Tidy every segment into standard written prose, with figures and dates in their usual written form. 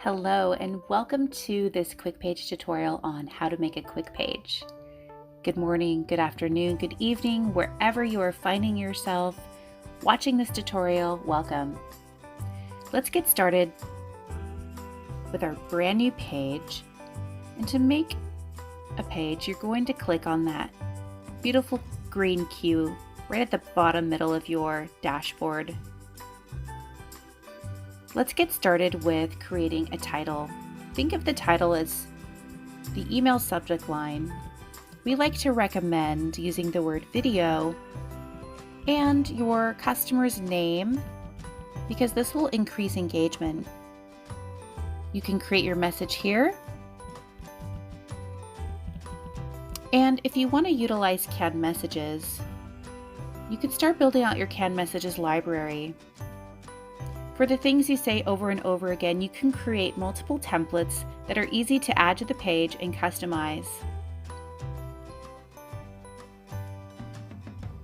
Hello and welcome to this Quickpage tutorial on how to make a quick page. Good morning, good afternoon, good evening, wherever you are finding yourself watching this tutorial, welcome. Let's get started with our brand new page. And to make a page, you're going to click on that beautiful green Q right at the bottom middle of your dashboard. Let's get started with creating a title. Think of the title as the email subject line. We like to recommend using the word video and your customer's name because this will increase engagement. You can create your message here. And if you want to utilize canned messages, you can start building out your canned messages library. For the things you say over and over again, you can create multiple templates that are easy to add to the page and customize.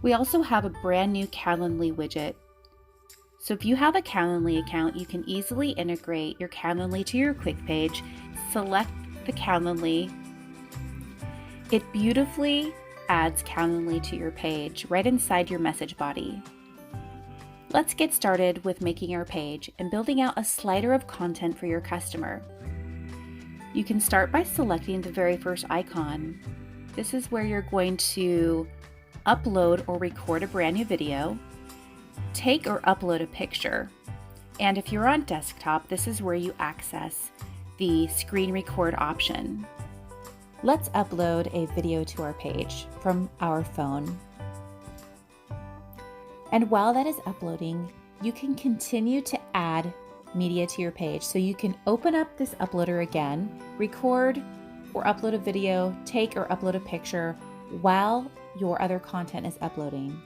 We also have a brand new Calendly widget. So if you have a Calendly account, you can easily integrate your Calendly to your Quickpage, select the Calendly. It beautifully adds Calendly to your page right inside your message body. Let's get started with making our page and building out a slider of content for your customer. You can start by selecting the very first icon. This is where you're going to upload or record a brand new video, take or upload a picture. And if you're on desktop, this is where you access the screen record option. Let's upload a video to our page from our phone. And while that is uploading, you can continue to add media to your page. So you can open up this uploader again, record or upload a video, take or upload a picture while your other content is uploading.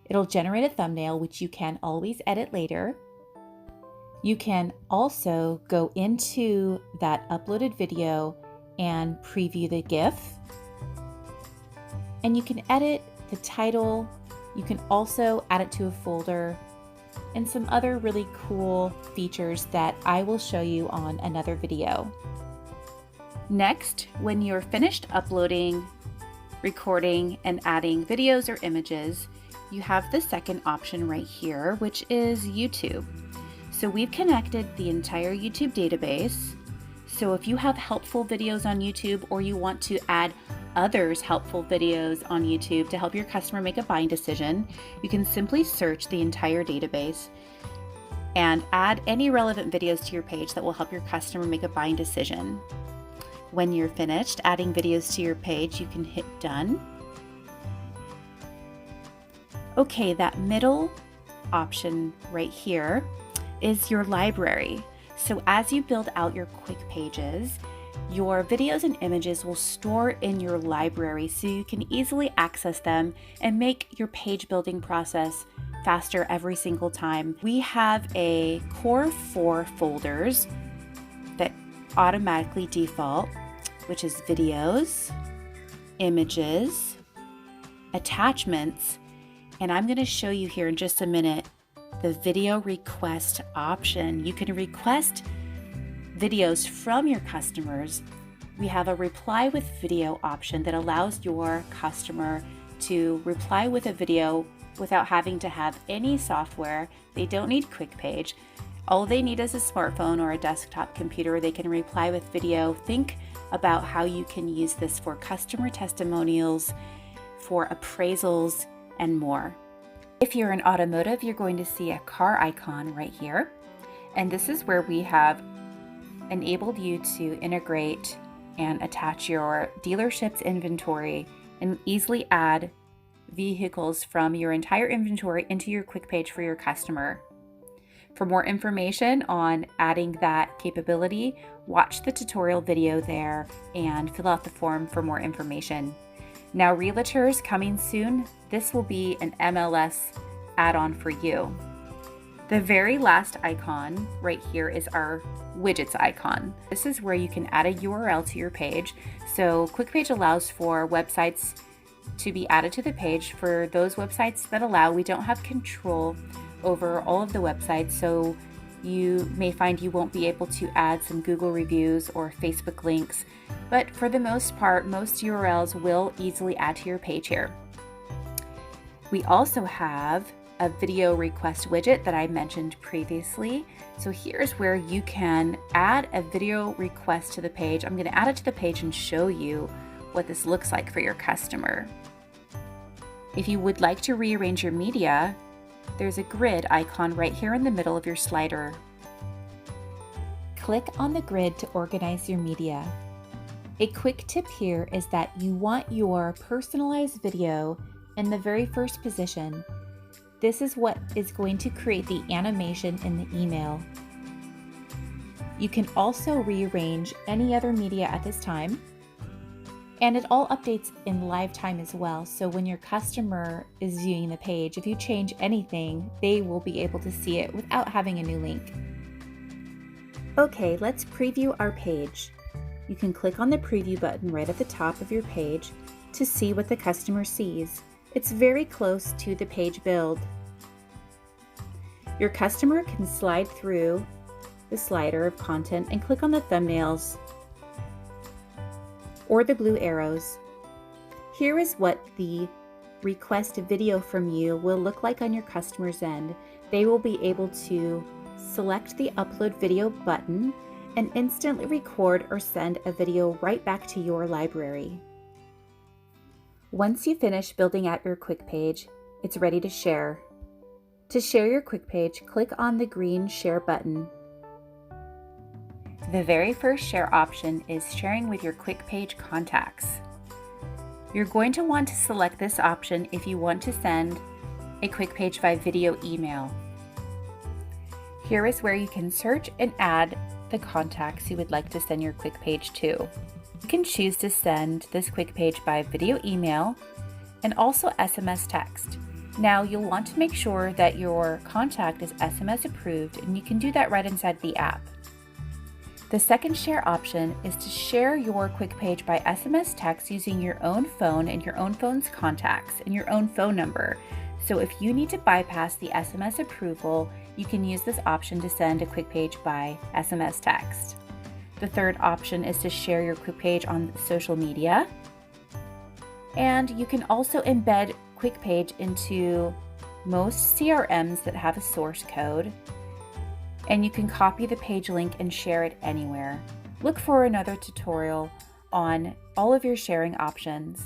It'll generate a thumbnail, which you can always edit later. You can also go into that uploaded video and preview the GIF. And you can edit the title. You can also add it to a folder and some other really cool features that I will show you on another video. Next, when you're finished uploading, recording, and adding videos or images, you have the second option right here, which is YouTube. So we've connected the entire YouTube database. So if you have helpful videos on YouTube or you want to add others' helpful videos on YouTube to help your customer make a buying decision, you can simply search the entire database and add any relevant videos to your page that will help your customer make a buying decision. When you're finished adding videos to your page, you can hit done. Okay, that middle option right here is your library. So as you build out your quick pages, your videos and images will store in your library so you can easily access them and make your page building process faster every single time. We have a core 4 folders that automatically default, which is videos, images, attachments, and I'm going to show you here in just a minute the video request option. You can request videos from your customers. We have a reply with video option that allows your customer to reply with a video without having to have any software. They don't need Quickpage. All they need is a smartphone or a desktop computer. They can reply with video. Think about how you can use this for customer testimonials, for appraisals, and more. If you're in automotive, you're going to see a car icon right here. And this is where we have enabled you to integrate and attach your dealership's inventory and easily add vehicles from your entire inventory into your quick page for your customer. For more information on adding that capability, watch the tutorial video there and fill out the form for more information. Now, realtors coming soon, this will be an MLS add-on for you. The very last icon right here is our widgets icon. This is where you can add a URL to your page. So Quickpage allows for websites to be added to the page. For those websites that allow, we don't have control over all of the websites, so You may find you won't be able to add some Google reviews or Facebook links, but for the most part, most URLs will easily add to your page here. We also have a video request widget that I mentioned previously. So here's where you can add a video request to the page. I'm going to add it to the page and show you what this looks like for your customer. If you would like to rearrange your media, there's a grid icon right here in the middle of your slider. Click on the grid to organize your media. A quick tip here is that you want your personalized video in the very first position. This is what is going to create the animation in the email. You can also rearrange any other media at this time, and it all updates in live time as well. So when your customer is viewing the page, if you change anything, they will be able to see it without having a new link. Okay, let's preview our page. You can click on the preview button right at the top of your page to see what the customer sees. It's very close to the page build. Your customer can slide through the slider of content and click on the thumbnails or the blue arrows. Here is what the request video from you will look like on your customer's end. They will be able to select the upload video button and instantly record or send a video right back to your library. Once you finish building out your quick page, it's ready to share. To share your quick page, click on the green share button. The very first share option is sharing with your quick page contacts. You're going to want to select this option if you want to send a quick page by video email. Here is where you can search and add the contacts you would like to send your quick page to. You can choose to send this quick page by video email and also SMS text. Now you'll want to make sure that your contact is SMS approved, and you can do that right inside the app. The second share option is to share your quick page by SMS text using your own phone and your own phone's contacts and your own phone number. So if you need to bypass the SMS approval, you can use this option to send a quick page by SMS text. The third option is to share your quick page on social media. And you can also embed quick page into most CRMs that have a source code. And you can copy the page link and share it anywhere. Look for another tutorial on all of your sharing options.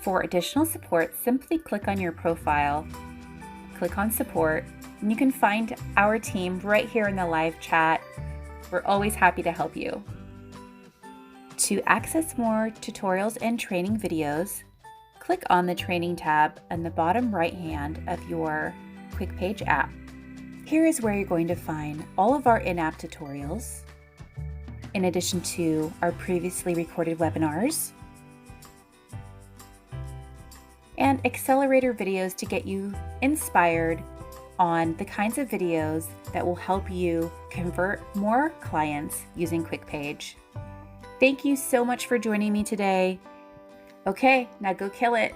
For additional support, simply click on your profile, click on support, and you can find our team right here in the live chat. We're always happy to help you. To access more tutorials and training videos, click on the training tab on the bottom right hand of your Quickpage app. Here is where you're going to find all of our in-app tutorials, in addition to our previously recorded webinars, and accelerator videos to get you inspired on the kinds of videos that will help you convert more clients using Quickpage. Thank you so much for joining me today. Okay, now go kill it.